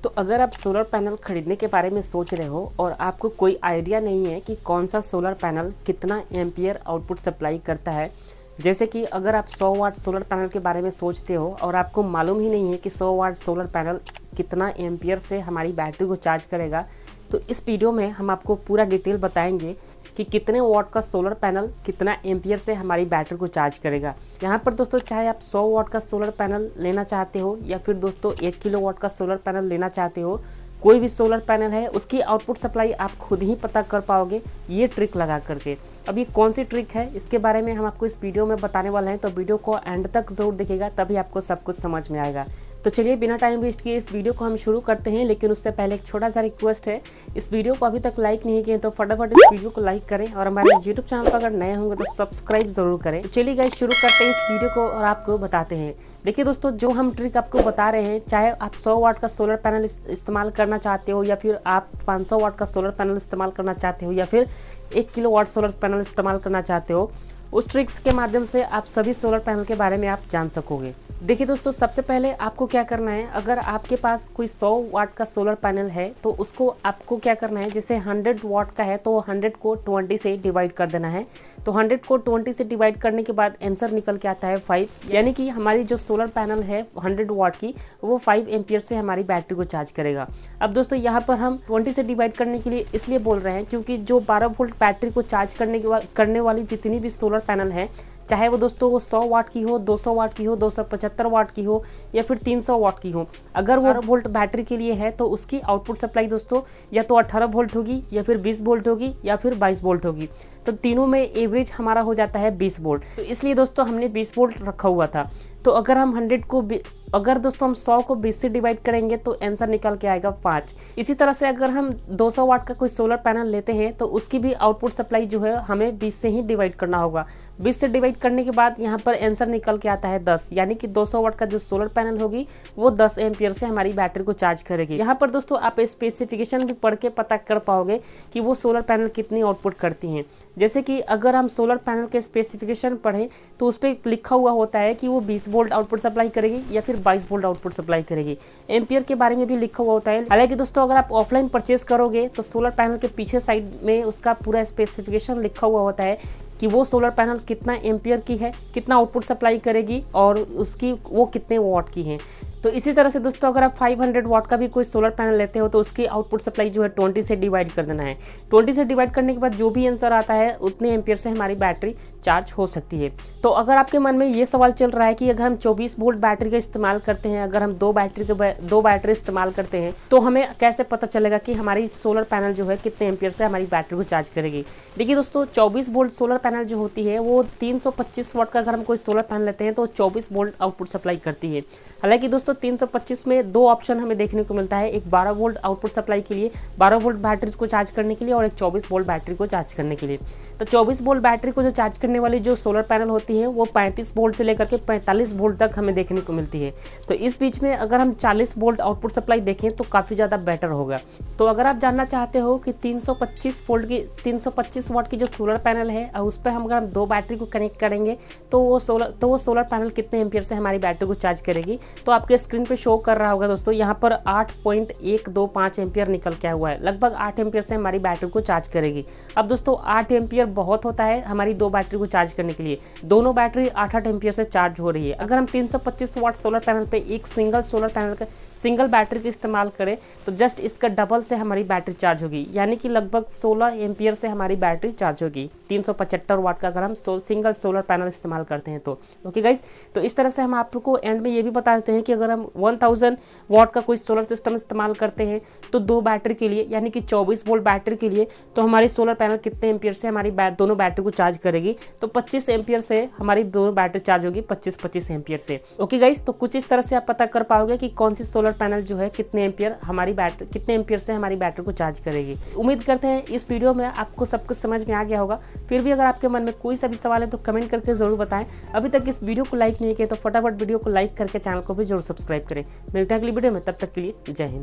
तो अगर आप सोलर पैनल खरीदने के बारे में सोच रहे हो और आपको कोई आइडिया नहीं है कि कौन सा सोलर पैनल कितना एम्पियर आउटपुट सप्लाई करता है, जैसे कि अगर आप 100 वाट सोलर पैनल के बारे में सोचते हो और आपको मालूम ही नहीं है कि 100 वाट सोलर पैनल कितना एम्पियर से हमारी बैटरी को चार्ज करेगा, तो इस वीडियो में हम आपको पूरा डिटेल बताएंगे कि कितने वाट का सोलर पैनल कितना एम्पियर से हमारी बैटरी को चार्ज करेगा। यहाँ पर दोस्तों चाहे आप 100 वाट का सोलर पैनल लेना चाहते हो या फिर दोस्तों 1 किलोवाट का सोलर पैनल लेना चाहते हो, कोई भी सोलर पैनल है उसकी आउटपुट सप्लाई आप खुद ही पता कर पाओगे ये ट्रिक लगा करके। अब ये कौन सी ट्रिक है इसके बारे में हम आपको इस वीडियो में बताने वाले हैं, तो वीडियो को एंड तक जरूर देखिएगा तभी आपको सब कुछ समझ में आएगा। तो चलिए बिना टाइम वेस्ट किए इस वीडियो को हम शुरू करते हैं, लेकिन उससे पहले एक छोटा सा रिक्वेस्ट है, इस वीडियो को अभी तक लाइक नहीं किए तो फटाफट इस वीडियो को लाइक करें और हमारे यूट्यूब चैनल पर अगर नए होंगे तो सब्सक्राइब जरूर करें। तो चलिए गाइस शुरू करते हैं इस वीडियो को और आपको बताते हैं। देखिए दोस्तों, जो हम ट्रिक आपको बता रहे हैं, चाहे आप 100 वाट का सोलर पैनल इस्तेमाल करना चाहते हो या फिर आप 500 वाट का सोलर पैनल इस्तेमाल करना चाहते हो या फिर 1 किलोवाट सोलर पैनल इस्तेमाल करना चाहते हो, उस ट्रिक्स के माध्यम से आप सभी सोलर पैनल के बारे में आप जान सकोगे। देखिए दोस्तों, सबसे पहले आपको क्या करना है, अगर आपके पास कोई 100 वाट का सोलर पैनल है तो उसको आपको क्या करना है, जैसे 100 वाट का है तो 100 को 20 से डिवाइड कर देना है। तो 100 को 20 से डिवाइड करने के बाद आंसर निकल के आता है 5, यानी कि हमारी जो सोलर पैनल है 100 वाट की वो 5 एम्पियर से हमारी बैटरी को चार्ज करेगा। अब दोस्तों यहाँ पर हम 20 से डिवाइड करने के लिए इसलिए बोल रहे हैं क्योंकि जो 12 वोल्ट बैटरी को चार्ज करने वाली जितनी भी सोलर पैनल है, चाहे वो दोस्तों वो 100 वाट की हो, 200 वाट की हो, 275 वाट की हो या फिर 300 वाट की हो, अगर वो 12 वोल्ट बैटरी के लिए है तो उसकी आउटपुट सप्लाई दोस्तों या तो 18 वोल्ट होगी या फिर 20 वोल्ट होगी या फिर 22 वोल्ट होगी। तो तीनों में एवरेज हमारा हो जाता है 20 वोल्ट। तो इसलिए दोस्तों हमने 20 वोल्ट रखा हुआ था। तो अगर हम 100 को 20 से डिवाइड करेंगे तो आंसर निकल के आएगा 5। इसी तरह से अगर हम 200 वाट का कोई सोलर पैनल लेते हैं तो उसकी भी आउटपुट सप्लाई जो है हमें 20 से ही डिवाइड करना होगा। 20 से डिवाइड करने के बाद यहाँ पर आंसर निकल के आता है 10, यानी कि 200 वाट का जो सोलर पैनल होगी वो 10 एम्पियर से हमारी बैटरी को चार्ज करेगी। यहाँ पर दोस्तों आप स्पेसिफिकेशन भी पढ़ के पता कर पाओगे कि वो सोलर पैनल कितनी आउटपुट करती हैं। जैसे कि अगर हम सोलर पैनल के स्पेसिफिकेशन पढ़ें तो उस पर लिखा हुआ होता है कि वो 20 वोल्ट आउटपुट सप्लाई करेगी या फिर 22 वोल्ट आउटपुट सप्लाई करेगी। एम्पियर के बारे में भी लिखा हुआ होता है। हालांकि दोस्तों अगर आप ऑफलाइन परचेज करोगे तो सोलर पैनल के पीछे साइड में उसका पूरा स्पेसिफिकेशन लिखा हुआ होता है कि वो सोलर पैनल कितना एम्पियर की है, कितना आउटपुट सप्लाई करेगी और उसकी वो कितने वाट की है। तो इसी तरह से दोस्तों अगर आप 500 वाट का भी कोई सोलर पैनल लेते हो तो उसकी आउटपुट सप्लाई जो है 20 से डिवाइड कर देना है। 20 से डिवाइड करने के बाद जो भी आंसर आता है उतने एम्पियर से हमारी बैटरी चार्ज हो सकती है। तो अगर आपके मन में ये सवाल चल रहा है कि अगर हम 24 वोल्ट बैटरी का इस्तेमाल करते हैं, अगर हम दो बैटरी इस्तेमाल करते हैं तो हमें कैसे पता चलेगा कि हमारी सोलर पैनल जो है कितने एम्पियर से हमारी बैटरी को चार्ज करेगी। देखिए दोस्तों, 24 वोल्ट सोलर पैनल जो होती है वो 325 वाट का अगर हम कोई सोलर पैनल लेते हैं तो 24 वोल्ट आउटपुट सप्लाई करती है। हालांकि दोस्तों 325 में 2 ऑप्शन हमें देखने को मिलता है, एक 12 वोल्ट आउटपुट सप्लाई के लिए, 12 वोल्ट बैटरी को चार्ज करने के लिए और एक 24 वोल्ट बैटरी को चार्ज करने के लिए। तो 24 वोल्ट बैटरी को जो चार्ज करने वाली जो सोलर पैनल होती है वो 35 वोल्ट से लेकर के 45 वोल्ट तक हमें देखने को मिलती है। तो इस बीच में अगर हम 40 वोल्ट आउटपुट सप्लाई देखें तो काफ़ी ज़्यादा बेटर होगा। तो अगर आप जानना चाहते हो कि 325 वाट की जो सोलर पैनल है उस पर अगर हम 2 बैटरी को कनेक्ट करेंगे तो वो सोलर पैनल कितने एम्पियर से हमारी बैटरी को चार्ज करेगी, तो आपके स्क्रीन पे शो कर रहा होगा दोस्तों, यहाँ पर 8.125 एम्पियर निकल के हुआ है। लगभग 8 एम्पियर से हमारी बैटरी को चार्ज करेगी। अब दोस्तों 8 एम्पियर बहुत होता है हमारी 2 बैटरी को चार्ज करने के लिए। दोनों बैटरी 8-8 एम्पियर से चार्ज हो रही है। अगर हम 325 वाट सोलर पैनल पे एक सिंगल बैटरी का इस्तेमाल करें तो जस्ट इसका डबल से हमारी बैटरी चार्ज होगी, यानी कि लगभग 16 एम्पियर से हमारी बैटरी चार्ज होगी 375 वाट का अगर हम सिंगल सोलर पैनल इस्तेमाल करते हैं तो। ओके गाइज, तो इस तरह से हम आपको एंड में ये भी बता देते हैं कि अगर हम 1000 वाट का कोई सोलर सिस्टम इस्तेमाल करते हैं तो 2 बैटरी के लिए, यानी कि 24 वोल्ट बैटरी के लिए, तो हमारी सोलर पैनल कितने एम्पियर से हमारी दोनों बैटरी को चार्ज करेगी, तो 25 एम्पियर से हमारी दोनों बैटरी चार्ज होगी 25 एम्पियर से। ओके गाइस, तो कुछ इस तरह से आप पता कर पाओगे कि कौन सी सोलर पैनल जो है कितने एम्पियर से हमारी बैटरी को चार्ज करेगी। उम्मीद करते हैं इस वीडियो में आपको सब कुछ समझ में आ गया होगा। फिर भी अगर आपके मन में कोई सा भी सवाल है तो कमेंट करके जरूर बताएं। अभी तक इस वीडियो को लाइक नहीं किया तो फटाफट वीडियो को लाइक करके चैनल को भी जरूर सब्सक्राइब करें। मिलते हैं अगली वीडियो में, तब तक के लिए जय हिंद।